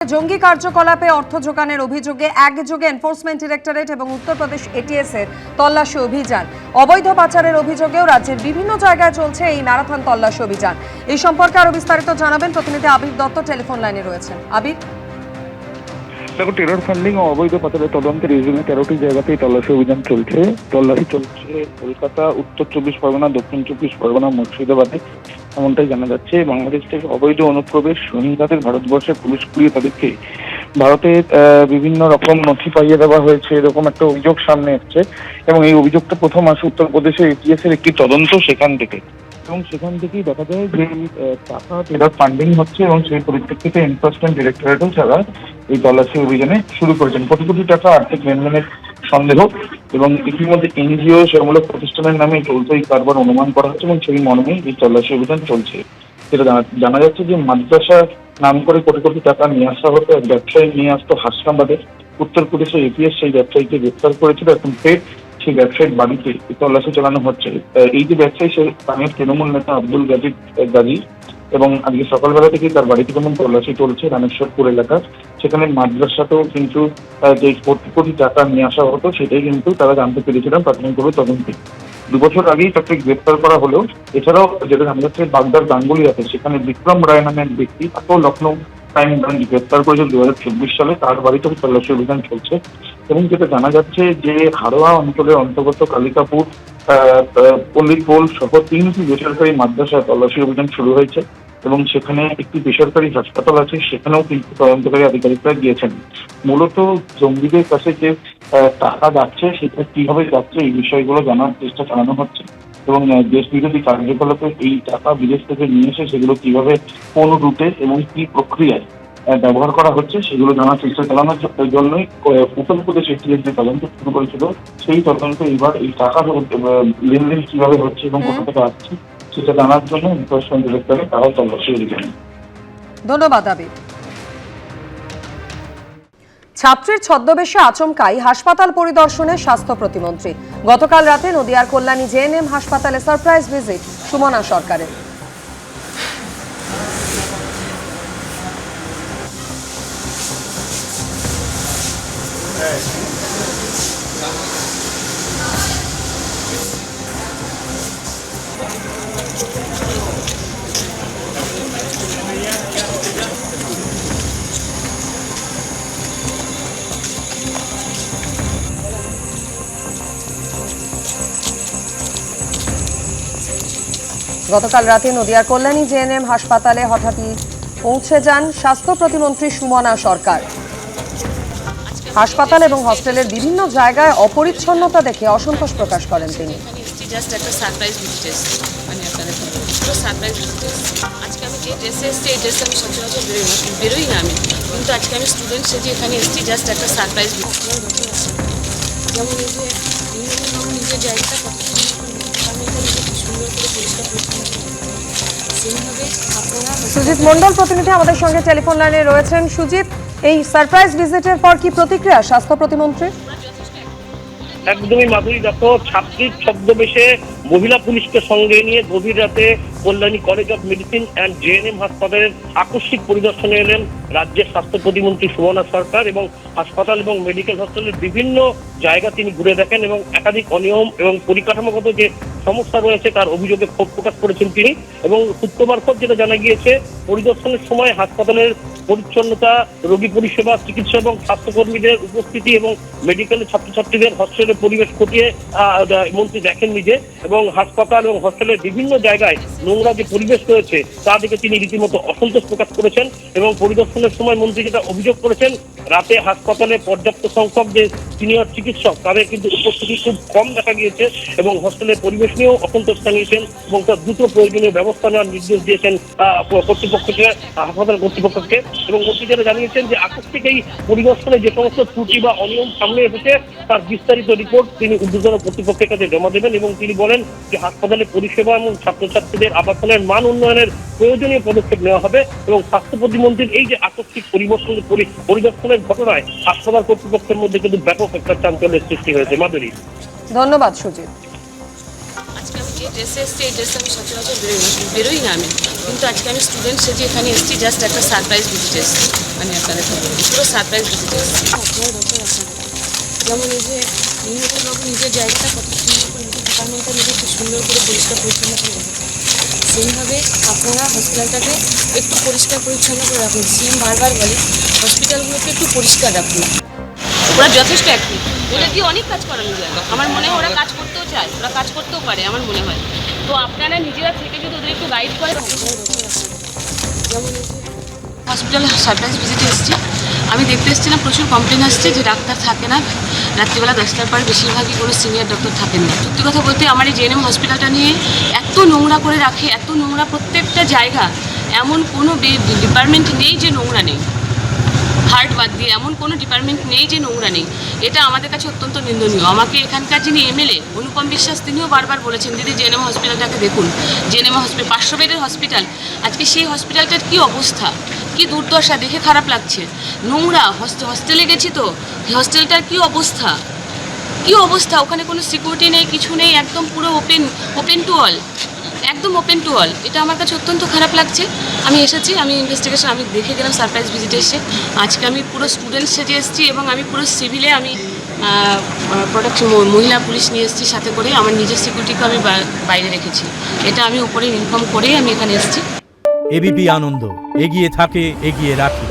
জঙ্গি কার্যকলাপে অর্থ যোগানের অভিযোগে একযোগে এনফোর্সমেন্ট ডিরেক্টরেট এবং উত্তরপ্রদেশ এটিএস এর তল্লাশি অভিযান। অবৈধ পাচারের অভিযোগেও রাজ্যের বিভিন্ন জায়গায় চলছে এই ম্যারাথন তল্লাশি অভিযান। এই সম্পর্কে আরো বিস্তারিত জানাবেন প্রতিনিধি আবির দত্ত, টেলিফোন লাইনে রয়েছেন। আবির, দেখো, টেরর ফান্ডিং ও অবৈধ পাচারের তদন্তে রিজনে 13টি জায়গাতেই তল্লাশি অভিযান চলছে। তল্লাশি চলছে কলকাতা, উত্তর 24 পরগনা, দক্ষিণ 24 পরগনা, মুর্শিদাবাদে, এমনটাই জানা যাচ্ছে। বাংলাদেশ থেকে অবৈধ অনুপ্রবেশ রোহিঙ্গাদের ভারতবর্ষে পুলিশ কুড়িয়ে তাদেরকে ভারতের বিভিন্ন রকম নথি পাইয়ে দেওয়া হয়েছে, এরকম একটা অভিযোগ সামনে এসছে। এবং এই অভিযোগটা প্রথম আসে উত্তরপ্রদেশের এটিএস এর একটি তদন্ত, সেখান থেকে। এবং সেখান থেকেই দেখা যায় যে টাকা টেরর ফান্ডিং হচ্ছে এবং সেই পরিপ্রেক্ষিতে এনফোর্সমেন্ট ডিরেক্টরেটও তারা এই তল্লাশি অভিযানে শুরু করেছেন। কোটি কোটি টাকা আর্থিক লেনদেনের সন্দেহ এবং ইতিমধ্যে এনজিও সেবামূলক প্রতিষ্ঠানের নামে চলছে এই কারবার অনুমান করা হচ্ছে এবং সেই মর্মেই এই তল্লাশি অভিযান চলছে। যেটা জানা যাচ্ছে যে মাদ্রাসা নাম করে কোটি কোটি টাকা নিয়ে আসা হতো, এক ব্যবসায়ী নিয়ে আসতো হাসনাবাদে। উত্তরপ্রদেশের এপিএস সেই ব্যবসায়ীকে গ্রেফতার করেছিল। এখন ফের সেই ব্যবসায়ীর বাড়িতে তল্লাশি চালানো হচ্ছে। এই যে ব্যবসায়ী, সে স্থানীয় তৃণমূল নেতা আব্দুল গাজী এবং আজকে সকালবেলা থেকেই তার বাড়িতে যেমন তল্লাশি চলছে রামেশ্বরপুর এলাকার, সেখানে মাদ্রাসাতেও কিন্তু যে কোটি কোটি টাকা নিয়ে আসা হতো সেটাই কিন্তু তারা জানতে পেরেছিলেন প্রাথমিকভাবে তদন্তে। 2 বছর আগেই তাকে গ্রেপ্তার করা হলেও এছাড়াও যেটা জানা যাচ্ছে বাগদার গাঙ্গুলি আছে, সেখানে বিক্রম রায় নামের ব্যক্তি, তাকেও লখনৌ ক্রাইম ব্রাঞ্চ গ্রেপ্তার করেছে 2024 সালে। তার বাড়িতেও তল্লাশি অভিযান চলছে। এবং যেটা জানা যাচ্ছে যে হারোয়া অঞ্চলের অন্তর্গত কালিকাপুর, পল্লীপোল সহ 3টি বেসরকারি মাদ্রাসায় তল্লাশি অভিযান শুরু হয়েছে এবং সেখানে একটি বেসরকারি হাসপাতাল আছে, সেখানেও কিন্তু তদন্তকারী আধিকারিকরা গিয়েছেন। মূলত জঙ্গিদের কাছে যে টাকা যাচ্ছে সেটা কিভাবে যাচ্ছে এই বিষয়গুলো জানার চেষ্টা চালানো হচ্ছে এবং দেশ বিরোধী কার্যকলাপে এই টাকা বিদেশ থেকে নিয়ে এসে সেগুলো কিভাবে, কোন রুটে এবং কি প্রক্রিয়ায় ব্যবহার করা হচ্ছে সেগুলো জানার চেষ্টা চালানোর জন্যই উত্তরপ্রদেশ এটিএস যে তদন্ত শুরু করেছিল, সেই তদন্ত এবার এই টাকার লেনদেন কিভাবে হচ্ছে এবং কোথা থেকে আসছে সেটা জানার জন্য এনফোর্সমেন্ট ডিরেক্টরেট তারাও তল্লাশি অভিযান। ধন্যবাদ আবির। ছাত্রীর ছদ্মবেশে আচমকাই হাসপাতাল পরিদর্শনে স্বাস্থ্য প্রতিমন্ত্রী। গতকাল রাতে নদিয়ার কল্যাণী জেএনএম হাসপাতালে সারপ্রাইজ ভিজিট সুমনা সরকারের। গতকাল রাতে নদিয়ার কল্যাণী জেএনএম হাসপাতালে হঠাৎই পৌঁছে যান স্বাস্থ্য প্রতিমন্ত্রী সুমনা সরকার। হাসপাতাল এবং হস্টেলের বিভিন্ন জায়গায় অপরিচ্ছন্নতা দেখে অসন্তোষ প্রকাশ করেন তিনি। আজকে আমি যে ড্রেসে এসেছি এই ড্রেসে আমি সচরাচর বেরোই না আমি, কিন্তু আজকে আমি স্টুডেন্ট সেজে এখানে এসেছি জাস্ট একটা সারপ্রাইজ। যেমন এই যে নিজের জায়গাটা কত আমি এখানে সুন্দর করে পরিষ্কার পরিচ্ছন্ন সেইভাবে আপনারা। সুজিত মণ্ডল প্রতিনিধি আমাদের সঙ্গে টেলিফোন লাইনে রয়েছেন। সুজিত, এই সারপ্রাইজ ভিজিটের পর কি প্রতিক্রিয়া স্বাস্থ্য প্রতিমন্ত্রীর? একদমই মাধুরী, দেখো, ছাত্রীর ছদ্মবেশে মহিলা পুলিশকে সঙ্গে নিয়ে গভীর রাতে Kalyani college of medicine and GNM হাসপাতালের আকস্মিক পরিদর্শনে এলেন রাজ্যের স্বাস্থ্য প্রতিমন্ত্রী সুমনা সরকার এবং হাসপাতাল এবং মেডিকেল হসপিটালের বিভিন্ন জায়গা তিনি ঘুরে দেখেন এবং একাধিক অনিয়ম এবং পরিকাঠামোগত যে সমস্যা রয়েছে তার অভিযোগে ক্ষোভ প্রকাশ করেছেন তিনি। এবং সূত্র মারফত যেটা জানা গিয়েছে, পরিদর্শনের সময় হাসপাতালের পরিচ্ছন্নতা, রোগী পরিষেবা, চিকিৎসা এবং স্বাস্থ্যকর্মীদের উপস্থিতি এবং মেডিকেলের ছাত্রছাত্রীদের হস্টেলের পরিবেশ খতিয়ে মন্ত্রী দেখেন নিজে এবং হাসপাতাল এবং হস্টেলের বিভিন্ন জায়গায় নোংরা যে পরিবেশ রয়েছে তা দেখে তিনি রীতিমতো অসন্তোষ প্রকাশ করেছেন। এবং পরিদর্শনের সময় মন্ত্রী যেটা অভিযোগ করেছেন, রাতে হাসপাতালে পর্যাপ্ত সংখ্যক যে সিনিয়র চিকিৎসক তাদের কিন্তু উপস্থিতি খুব কম দেখা গিয়েছে এবং হস্টেলের পরিবেশ নিয়েও অসন্তোষ জানিয়েছেন এবং তার দ্রুত প্রয়োজনীয় ব্যবস্থা নেওয়ার নির্দেশ দিয়েছেন কর্তৃপক্ষকে, হাসপাতাল কর্তৃপক্ষকে। এবং মন্ত্রী যেটা জানিয়েছেন যে আকস্মিক এই পরিদর্শনে যে সমস্ত ত্রুটি বা অনিয়ম সামনে এসেছে তার বিস্তারিত রিপোর্ট তিনি ঊর্ধ্বতন কর্তৃপক্ষের কাছে জমা দেবেন এবং তিনি বলেন যে হাসপাতালে পরিষেবা এবং ছাত্রছাত্রীদের আবাসনের মান উন্নয়নের প্রয়োজনীয় পদক্ষেপ নেওয়া হবে। এবং স্বাস্থ্য প্রতিমন্ত্রীর এই যে আকস্মিক পরিদর্শনের ঘটনায় হাসপাতাল কর্তৃপক্ষের মধ্যে কিন্তু ব্যাপক একটা চাঞ্চল্যের সৃষ্টি হয়েছে। মাধুরী, ধন্যবাদ সুজিত। আজকে আমি যে ড্রেসে এসেছি এই ড্রেসে আমি সচরাচর বেরোই না আমি, কিন্তু আজকে আমি স্টুডেন্ট সেজে এখানে এসেছি জাস্ট একটা সারপ্রাইজ ভিজিট এসেছি। আমি আপনাদেরকে বলবো পুরো সারপ্রাইজ ভিজিট এসেছি। আপনারা ডক্টর আছেন, যেমন এই যে বাবু নিজের জায়গাটা কত সুন্দর করে নিজের ডিপার্টমেন্টটা নিজে খুব সুন্দর করে পরিষ্কার পরিচ্ছন্ন করে রেখেছে, সেইভাবে আপনারা হসপিটালটাকে একটু পরিষ্কার পরিচ্ছন্ন করে রাখুন। সিএম বারবার বলে হসপিটালগুলোকে একটু পরিষ্কার রাখুন। ওরা যথেষ্ট অ্যাক্টিভ, ওদের দিয়ে অনেক কাজ করানো যায়। আমার মনে হয় ওরা কাজ করতেও চায়, ওরা কাজ করতেও পারে আমার মনে হয়। তো আপনারা নিজেরা থেকে যদি ওদের একটু গাইড করেন। যেমন হসপিটাল সারপ্রাইজ ভিজিটে এসেছি, আমি দেখতে এসেছিলাম প্রচুর কমপ্লেন আসছে যে ডাক্তার থাকে না, রাত্রিবেলা 10টার পর বেশিরভাগই কোনো সিনিয়র ডক্টর থাকেন না। সত্যি কথা বলতে আমার এই জেএনএম হসপিটালটা নিয়ে এত নোংরা করে রাখে, এত নোংরা প্রত্যেকটা জায়গা, এমন কোনো ডিপার্টমেন্ট নেই যে নোংরা নেই। হার্ট বাদ দিয়ে এমন কোনো ডিপার্টমেন্ট নেই যে নোংরা নেই। এটা আমাদের কাছে অত্যন্ত নিন্দনীয়। আমাকে এখানকার যিনি এমএলএ অনুপম বিশ্বাস, তিনিও বারবার বলেছেন দিদি জেএনএম হসপিটালটাকে দেখুন। জেএনএম হসপিটাল 500 বেডের হসপিটাল, আজকে সেই হসপিটালটার কী অবস্থা, কী দুর্দশা, দেখে খারাপ লাগছে। নোংরা হস্টেলে গেছি তো, হস্টেলটার কী অবস্থা, কী অবস্থা, ওখানে কোনো সিকিউরিটি নেই, কিছু নেই, একদম পুরো ওপেন টু অল, একদম ওপেন টু অল। এটা আমার কাছে অত্যন্ত খারাপ লাগছে। আমি এসেছি, আমি ইনভেস্টিগেশন আমি দেখে গেলাম সারপ্রাইজ ভিজিটে এসে। আজকে আমি পুরো স্টুডেন্ট সেজে এসেছি এবং আমি পুরো সিভিলে আমি প্রোটেকশন মহিলা পুলিশ নিয়ে এসেছি সাথে করে। আমার নিজের সিকিউরিটিকে আমি বাইরে রেখেছি। এটা আমি উপরে ইনফর্ম করেই আমি এখানে এসেছি। এবিপি আনন্দ, এগিয়ে থাকে, এগিয়ে রাখে।